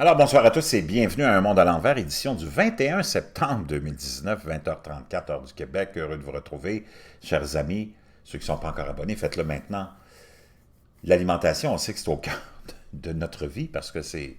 Alors, bonsoir à tous et bienvenue à Un Monde à l'envers, édition du 21 septembre 2019, 20h34, heure du Québec. Heureux de vous retrouver, chers amis. Ceux qui ne sont pas encore abonnés, faites-le maintenant. L'alimentation, on sait que c'est au cœur de notre vie parce que c'est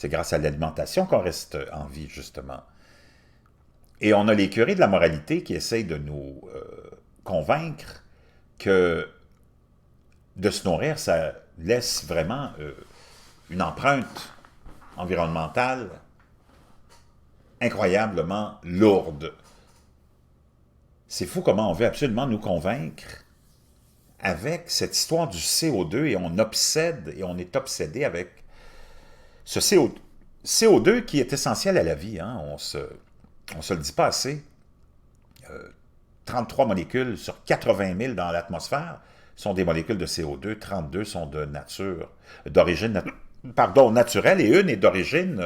grâce à l'alimentation qu'on reste en vie, justement. Et on a les curés de la moralité qui essayent de nous convaincre que de se nourrir, ça laisse vraiment une empreinte environnementale incroyablement lourde. C'est fou comment on veut absolument nous convaincre avec cette histoire du CO2 et on obsède et on est obsédé avec ce CO2 qui est essentiel à la vie. Hein? On se le dit pas assez. 33 molécules sur 80 000 dans l'atmosphère sont des molécules de CO2, 32 sont de nature, d'origine naturelle et une est d'origine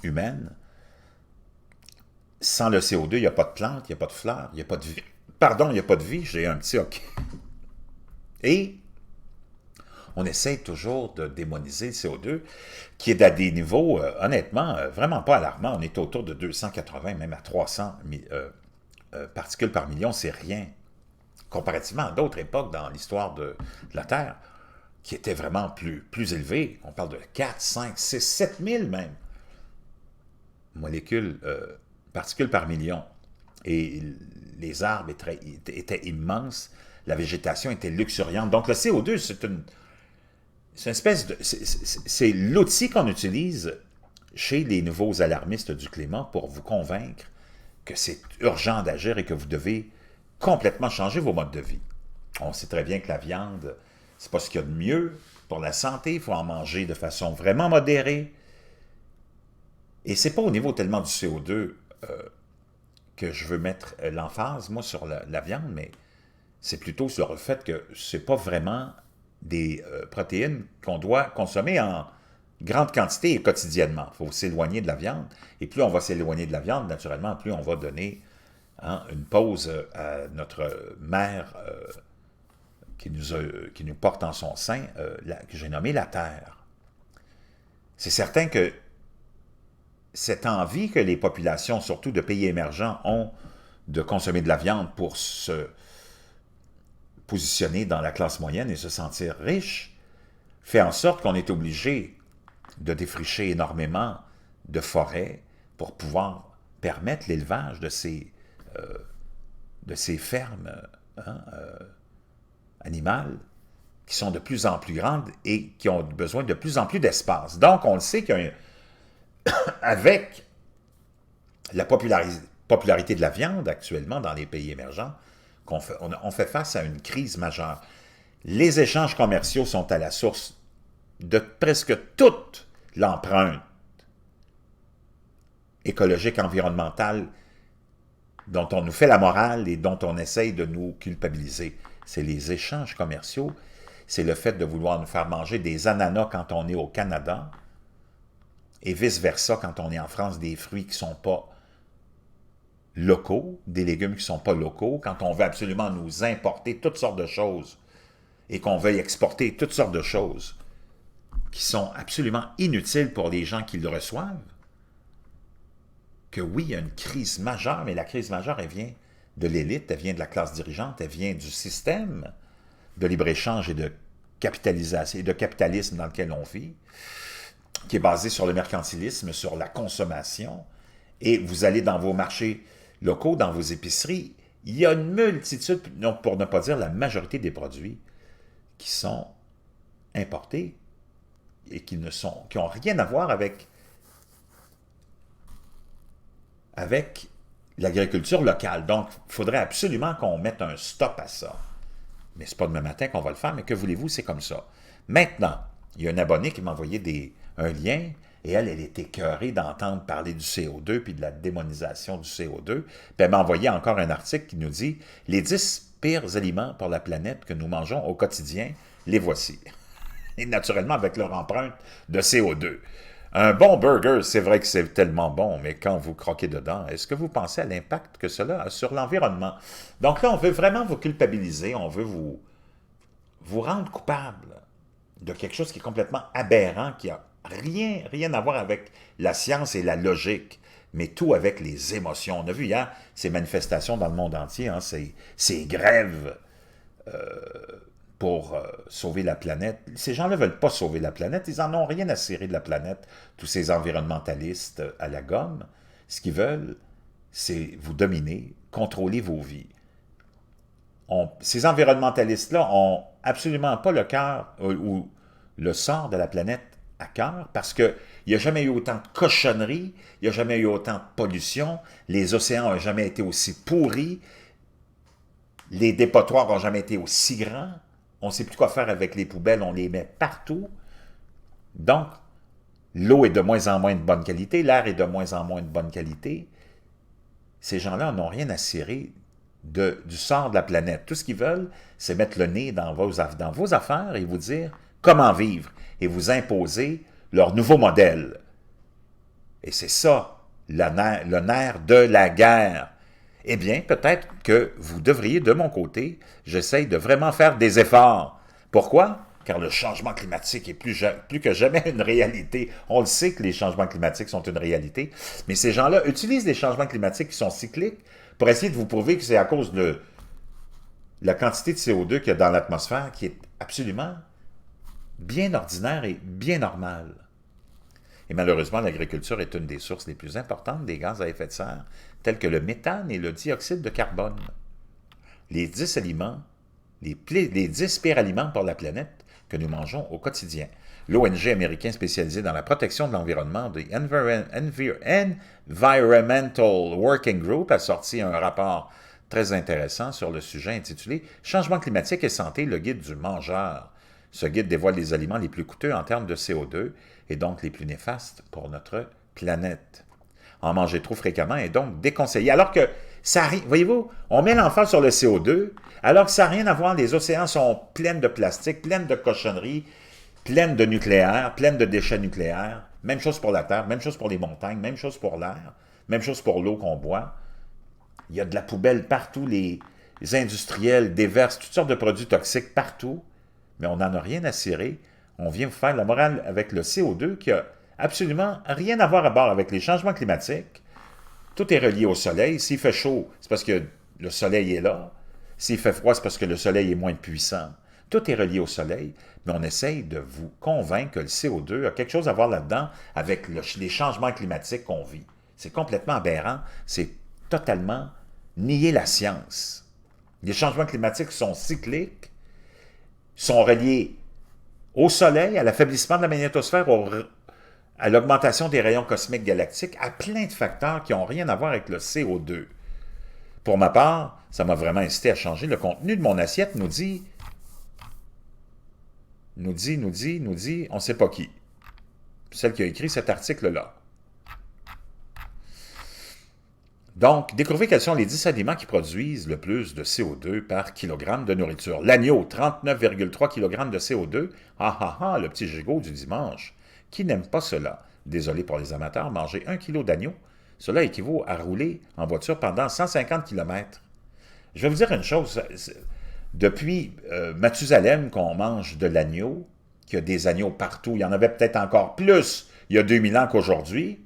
humaine. Sans le CO2, il n'y a pas de plantes, il n'y a pas de fleurs, il n'y a pas de vie. Pardon, il n'y a pas de vie, j'ai un petit OK. Et on essaie toujours de démoniser le CO2, qui est à des niveaux, honnêtement, vraiment pas alarmants. On est autour de 280, même à 300 particules par million, c'est rien. Comparativement à d'autres époques dans l'histoire de la Terre, qui étaient vraiment plus élevées. On parle de 4, 5, 6, 7 000 même molécules, particules par million. Et les arbres étaient immenses, la végétation était luxuriante. Donc le CO2, c'est une espèce de... C'est l'outil qu'on utilise chez les nouveaux alarmistes du climat pour vous convaincre que c'est urgent d'agir et que vous devez complètement changer vos modes de vie. On sait très bien que la viande, c'est pas ce qu'il y a de mieux pour la santé, il faut en manger de façon vraiment modérée. Et c'est pas au niveau tellement du CO2 que je veux mettre l'emphase, moi, sur la viande, mais c'est plutôt sur le fait que c'est pas vraiment des protéines qu'on doit consommer en grande quantité et quotidiennement. Il faut s'éloigner de la viande. Et plus on va s'éloigner de la viande, naturellement, plus on va donner une pause à notre mère qui nous porte en son sein, que j'ai nommée la Terre. C'est certain que cette envie que les populations, surtout de pays émergents, ont de consommer de la viande pour se positionner dans la classe moyenne et se sentir riche, fait en sorte qu'on est obligé de défricher énormément de forêts pour pouvoir permettre l'élevage de ces fermes animales qui sont de plus en plus grandes et qui ont besoin de plus en plus d'espace. Donc, on le sait qu'avec la popularité de la viande actuellement dans les pays émergents, on fait face à une crise majeure. Les échanges commerciaux sont à la source de presque toute l'empreinte écologique, environnementale dont on nous fait la morale et dont on essaye de nous culpabiliser. C'est les échanges commerciaux, c'est le fait de vouloir nous faire manger des ananas quand on est au Canada et vice-versa quand on est en France, des fruits qui ne sont pas locaux, des légumes qui ne sont pas locaux, quand on veut absolument nous importer toutes sortes de choses et qu'on veuille exporter toutes sortes de choses qui sont absolument inutiles pour les gens qui le reçoivent, que oui, il y a une crise majeure, mais la crise majeure, elle vient de l'élite, elle vient de la classe dirigeante, elle vient du système de libre-échange et de capitalisation et de capitalisme dans lequel on vit, qui est basé sur le mercantilisme, sur la consommation. Et vous allez dans vos marchés locaux, dans vos épiceries, il y a une multitude, pour ne pas dire la majorité des produits, qui sont importés et qui n'ont rien à voir avec l'agriculture locale. Donc, il faudrait absolument qu'on mette un stop à ça. Mais ce n'est pas demain matin qu'on va le faire, mais que voulez-vous, c'est comme ça. Maintenant, il y a un abonné qui m'a envoyé un lien, et elle est écœurée d'entendre parler du CO2 puis de la démonisation du CO2. Puis elle m'a envoyé encore un article qui nous dit « Les 10 pires aliments pour la planète que nous mangeons au quotidien, les voici. » Et naturellement, avec leur empreinte de CO2. Un bon burger, c'est vrai que c'est tellement bon, mais quand vous croquez dedans, est-ce que vous pensez à l'impact que cela a sur l'environnement? Donc là, on veut vraiment vous culpabiliser, on veut vous rendre coupable de quelque chose qui est complètement aberrant, qui n'a rien à voir avec la science et la logique, mais tout avec les émotions. On a vu hier ces manifestations dans le monde entier, hein, ces grèves pour sauver la planète. Ces gens-là ne veulent pas sauver la planète, ils n'en ont rien à cirer de la planète, tous ces environnementalistes à la gomme. Ce qu'ils veulent, c'est vous dominer, contrôler vos vies. Ces environnementalistes-là ont absolument pas le cœur ou le sort de la planète à cœur, parce qu'il n'y a jamais eu autant de cochonneries, il n'y a jamais eu autant de pollution, les océans n'ont jamais été aussi pourris, les dépotoirs n'ont jamais été aussi grands, on ne sait plus quoi faire avec les poubelles, on les met partout. Donc, l'eau est de moins en moins de bonne qualité, l'air est de moins en moins de bonne qualité. Ces gens-là n'ont rien à cirer du sort de la planète. Tout ce qu'ils veulent, c'est mettre le nez dans vos affaires et vous dire comment vivre et vous imposer leur nouveau modèle. Et c'est ça, le nerf de la guerre. Eh bien, peut-être que vous devriez, de mon côté, j'essaye de vraiment faire des efforts. Pourquoi? Car le changement climatique est plus que jamais une réalité. On le sait que les changements climatiques sont une réalité, mais ces gens-là utilisent les changements climatiques qui sont cycliques pour essayer de vous prouver que c'est à cause de la quantité de CO2 qu'il y a dans l'atmosphère qui est absolument bien ordinaire et bien normale. Et malheureusement, l'agriculture est une des sources les plus importantes des gaz à effet de serre, tels que le méthane et le dioxyde de carbone. Les 10 aliments, les 10 pires aliments pour la planète que nous mangeons au quotidien. L'ONG américain spécialisé dans la protection de l'environnement, The Environmental Working Group, a sorti un rapport très intéressant sur le sujet intitulé « Changement climatique et santé, le guide du mangeur ». Ce guide dévoile les aliments les plus coûteux en termes de CO2 et donc les plus néfastes pour notre planète. En manger trop fréquemment est donc déconseillé. Alors que, voyez-vous, on met l'emphase sur le CO2, alors que ça n'a rien à voir, les océans sont pleins de plastique, pleins de cochonneries, pleines de nucléaire, pleines de déchets nucléaires. Même chose pour la Terre, même chose pour les montagnes, même chose pour l'air, même chose pour l'eau qu'on boit. Il y a de la poubelle partout, les industriels déversent toutes sortes de produits toxiques partout, mais on n'en a rien à cirer. On vient vous faire la morale avec le CO2 qui a absolument rien à voir avec les changements climatiques. Tout est relié au soleil. S'il fait chaud, c'est parce que le soleil est là. S'il fait froid, c'est parce que le soleil est moins puissant. Tout est relié au soleil, mais on essaye de vous convaincre que le CO2 a quelque chose à voir là-dedans avec les changements climatiques qu'on vit. C'est complètement aberrant, c'est totalement nier la science. Les changements climatiques sont cycliques, sont reliés au soleil, à l'affaiblissement de la magnétosphère, à l'augmentation des rayons cosmiques galactiques, à plein de facteurs qui n'ont rien à voir avec le CO2. Pour ma part, ça m'a vraiment incité à changer. Le contenu de mon assiette nous dit, on ne sait pas qui. Celle qui a écrit cet article-là. Donc, découvrez quels sont les 10 aliments qui produisent le plus de CO2 par kilogramme de nourriture. L'agneau, 39,3 kg de CO2. Ah ah ah, le petit gigot du dimanche. Qui n'aime pas cela? Désolé pour les amateurs, manger 1 kg d'agneau, cela équivaut à rouler en voiture pendant 150 km. Je vais vous dire une chose. Depuis Mathusalem qu'on mange de l'agneau, qu'il y a des agneaux partout, il y en avait peut-être encore plus il y a 2000 ans qu'aujourd'hui,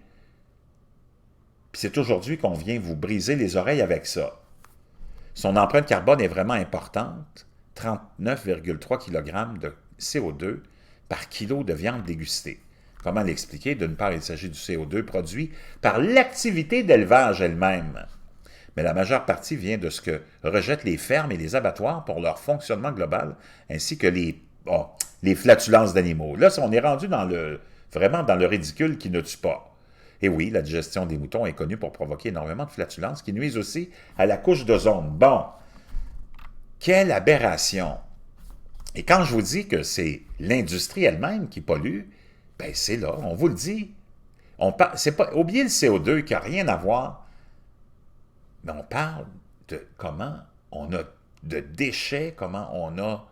puis c'est aujourd'hui qu'on vient vous briser les oreilles avec ça. Son empreinte carbone est vraiment importante, 39,3 kg de CO2 par kilo de viande dégustée. Comment l'expliquer? D'une part, il s'agit du CO2 produit par l'activité d'élevage elle-même. Mais la majeure partie vient de ce que rejettent les fermes et les abattoirs pour leur fonctionnement global, ainsi que les flatulences d'animaux. Là, on est rendu vraiment dans le ridicule qui ne tue pas. Et oui, la digestion des moutons est connue pour provoquer énormément de flatulences qui nuisent aussi à la couche d'ozone. Bon, quelle aberration! Et quand je vous dis que c'est l'industrie elle-même qui pollue, ben c'est là, on vous le dit. Oubliez le CO2 qui n'a rien à voir, mais on parle de comment on a de déchets, comment on a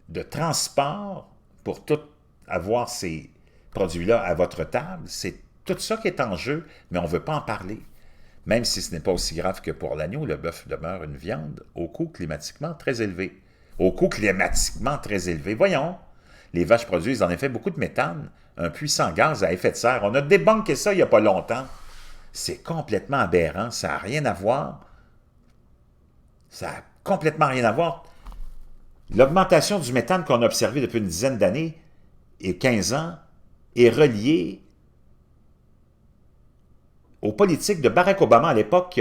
de transport pour tout avoir ces produits-là à votre table. C'est tout ça qui est en jeu, mais on ne veut pas en parler. Même si ce n'est pas aussi grave que pour l'agneau, le bœuf demeure une viande au coût climatiquement très élevé. Au coût climatiquement très élevé. Voyons, les vaches produisent en effet beaucoup de méthane, un puissant gaz à effet de serre. On a débunké ça il n'y a pas longtemps. C'est complètement aberrant, ça n'a rien à voir. Ça n'a complètement rien à voir. L'augmentation du méthane qu'on a observée depuis une dizaine d'années et 15 ans est reliée aux politiques de Barack Obama à l'époque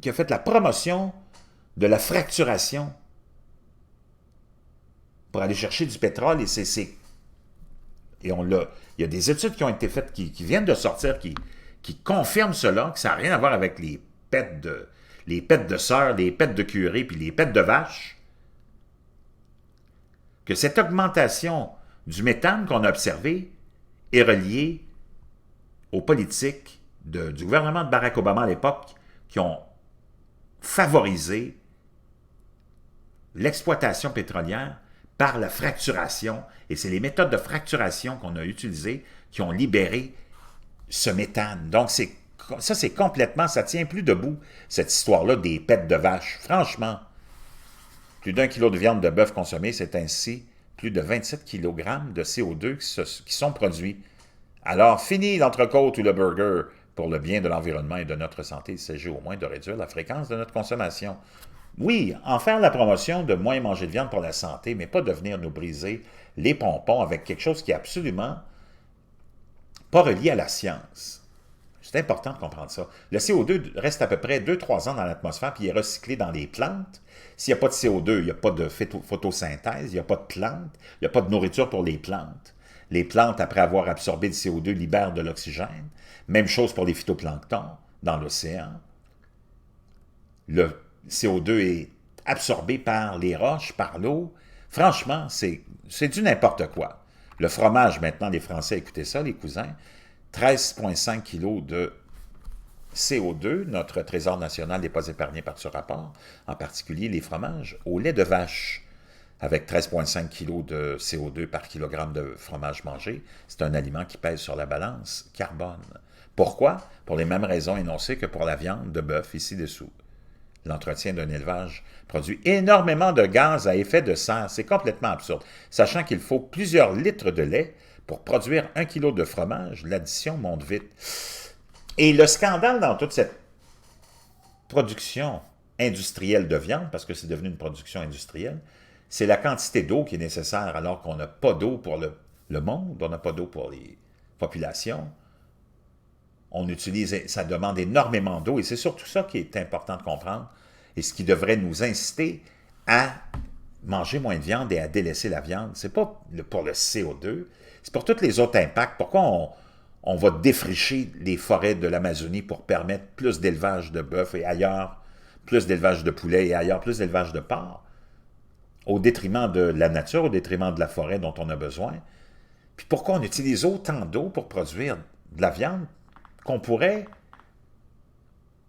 qui a fait la promotion de la fracturation pour aller chercher du pétrole. Et il y a des études qui ont été faites, qui viennent de sortir, qui confirment cela, que ça n'a rien à voir avec les pets de sœurs, les pets de curé, puis les pets de vache, que cette augmentation du méthane qu'on a observée est reliée aux politiques du gouvernement de Barack Obama à l'époque qui ont favorisé l'exploitation pétrolière par la fracturation. Et c'est les méthodes de fracturation qu'on a utilisées qui ont libéré ce méthane. Donc, ça, c'est complètement, ça tient plus debout, cette histoire-là des pets de vache. Franchement, plus d'1 kilo de viande de bœuf consommée, c'est ainsi plus de 27 kg de CO2 qui sont produits. Alors, fini l'entrecôte ou le burger pour le bien de l'environnement et de notre santé. Il s'agit au moins de réduire la fréquence de notre consommation. Oui, en faire la promotion de moins manger de viande pour la santé, mais pas de venir nous briser les pompons avec quelque chose qui est absolument pas relié à la science. C'est important de comprendre ça. Le CO2 reste à peu près 2-3 ans dans l'atmosphère, puis il est recyclé dans les plantes. S'il n'y a pas de CO2, il n'y a pas de photosynthèse, il n'y a pas de plantes, il n'y a pas de nourriture pour les plantes. Les plantes, après avoir absorbé le CO2, libèrent de l'oxygène. Même chose pour les phytoplanctons dans l'océan. Le CO2 est absorbé par les roches, par l'eau. Franchement, c'est du n'importe quoi. Le fromage, maintenant, les Français, écoutez ça, les cousins, 13,5 kg de CO2, notre trésor national n'est pas épargné par ce rapport, en particulier les fromages au lait de vache, avec 13,5 kg de CO2 par kilogramme de fromage mangé. C'est un aliment qui pèse sur la balance carbone. Pourquoi? Pour les mêmes raisons énoncées que pour la viande de bœuf ici-dessous. L'entretien d'un élevage produit énormément de gaz à effet de serre. C'est complètement absurde. Sachant qu'il faut plusieurs litres de lait pour produire 1 kg de fromage, l'addition monte vite. Et le scandale dans toute cette production industrielle de viande, parce que c'est devenu une production industrielle, c'est la quantité d'eau qui est nécessaire alors qu'on n'a pas d'eau pour le monde, on n'a pas d'eau pour les populations. Ça demande énormément d'eau et c'est surtout ça qui est important de comprendre et ce qui devrait nous inciter à manger moins de viande et à délaisser la viande. C'est pas pour le CO2, c'est pour tous les autres impacts. Pourquoi on va défricher les forêts de l'Amazonie pour permettre plus d'élevage de bœuf et ailleurs, plus d'élevage de poulet et ailleurs, plus d'élevage de porc, au détriment de la nature, au détriment de la forêt dont on a besoin. Puis pourquoi on utilise autant d'eau pour produire de la viande qu'on pourrait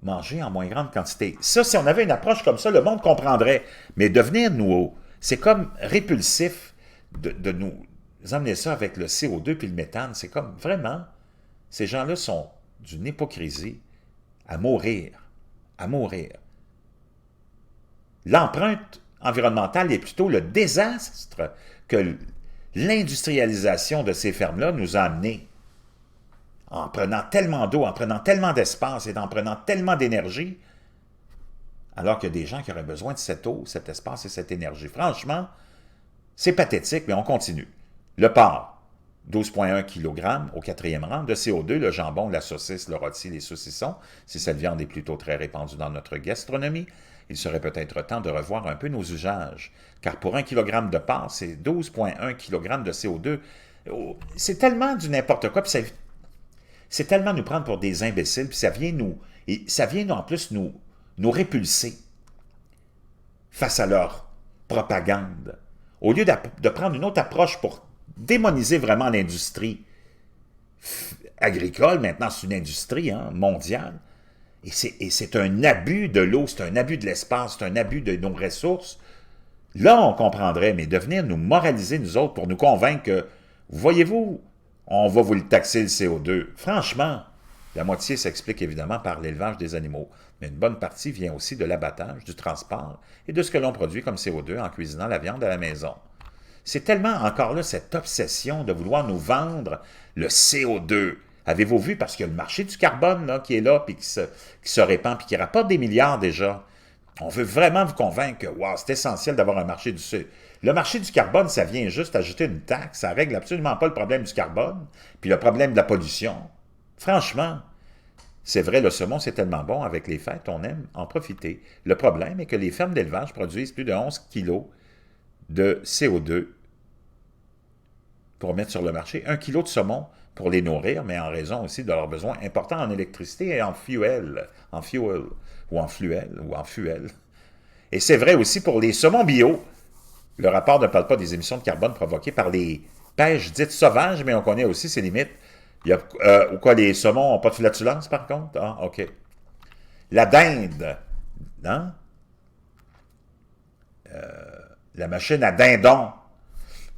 manger en moins grande quantité. Ça, si on avait une approche comme ça, le monde comprendrait. Mais devenir nous, c'est comme répulsif de nous emmener ça avec le CO2 puis le méthane. C'est comme vraiment, ces gens-là sont d'une hypocrisie à mourir. À mourir. L'empreinte environnementale est plutôt le désastre que l'industrialisation de ces fermes-là nous a amené. En prenant tellement d'eau, en prenant tellement d'espace et en prenant tellement d'énergie, alors qu'il y a des gens qui auraient besoin de cette eau, cet espace et cette énergie. Franchement, c'est pathétique, mais on continue. Le porc, 12,1 kg au 4e rang de CO2, le jambon, la saucisse, le rôti, les saucissons, si cette viande est plutôt très répandue dans notre gastronomie, il serait peut-être temps de revoir un peu nos usages, car pour 1 kg de porc, c'est 12,1 kg de CO2. C'est tellement du n'importe quoi, puis c'est tellement nous prendre pour des imbéciles, puis ça vient en plus nous répulser face à leur propagande. Au lieu de prendre une autre approche pour démoniser vraiment l'industrie agricole, maintenant c'est une industrie mondiale, et c'est un abus de l'eau, c'est un abus de l'espace, c'est un abus de nos ressources. Là, on comprendrait, mais de venir nous moraliser, nous autres, pour nous convaincre que, voyez-vous, on va vous le taxer le CO2. Franchement, la moitié s'explique évidemment par l'élevage des animaux, mais une bonne partie vient aussi de l'abattage, du transport et de ce que l'on produit comme CO2 en cuisinant la viande à la maison. C'est tellement, encore là, cette obsession de vouloir nous vendre le CO2. Avez-vous vu, parce qu'il y a le marché du carbone là, qui est là, puis qui se répand, puis qui rapporte des milliards déjà. On veut vraiment vous convaincre que wow, c'est essentiel d'avoir un marché du CO2. Le marché du carbone, ça vient juste ajouter une taxe, ça règle absolument pas le problème du carbone, puis le problème de la pollution. Franchement, c'est vrai, le saumon, c'est tellement bon, avec les fêtes, on aime en profiter. Le problème est que les fermes d'élevage produisent plus de 11 kilos de CO2 pour mettre sur le marché. 1 kilo de saumon pour les nourrir, mais en raison aussi de leurs besoins importants en électricité et en fuel, ou en fuel. Et c'est vrai aussi pour les saumons bio. Le rapport ne parle pas des émissions de carbone provoquées par les pêches dites sauvages, mais on connaît aussi ses limites. Il y a, ou quoi, les saumons n'ont pas de flatulence, par contre? Ah, OK. La dinde, hein? La machine à dindon.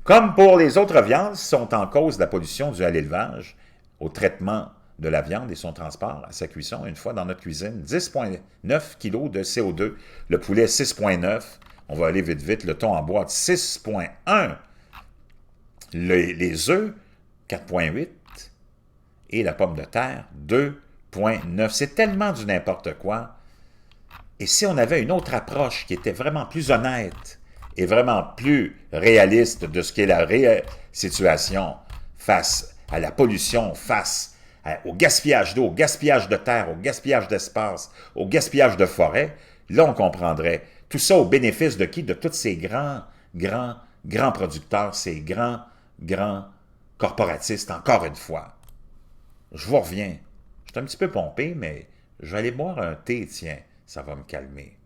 Comme pour les autres viandes, sont en cause de la pollution due à l'élevage, au traitement de la viande et son transport à sa cuisson, une fois dans notre cuisine. 10,9 kg de CO2. Le poulet, 6,9. On va aller vite, vite. Le thon en boîte, 6,1. Les œufs, 4,8. Et la pomme de terre, 2,9. C'est tellement du n'importe quoi. Et si on avait une autre approche qui était vraiment plus honnête et vraiment plus réaliste de ce qu'est la réelle situation face à la pollution, face au gaspillage d'eau, au gaspillage de terre, au gaspillage d'espace, au gaspillage de forêt, là on comprendrait. Tout ça au bénéfice de qui? De tous ces grands producteurs, ces grands corporatistes, encore une fois. Je vous reviens. Je suis un petit peu pompé, mais je vais aller boire un thé, tiens, ça va me calmer.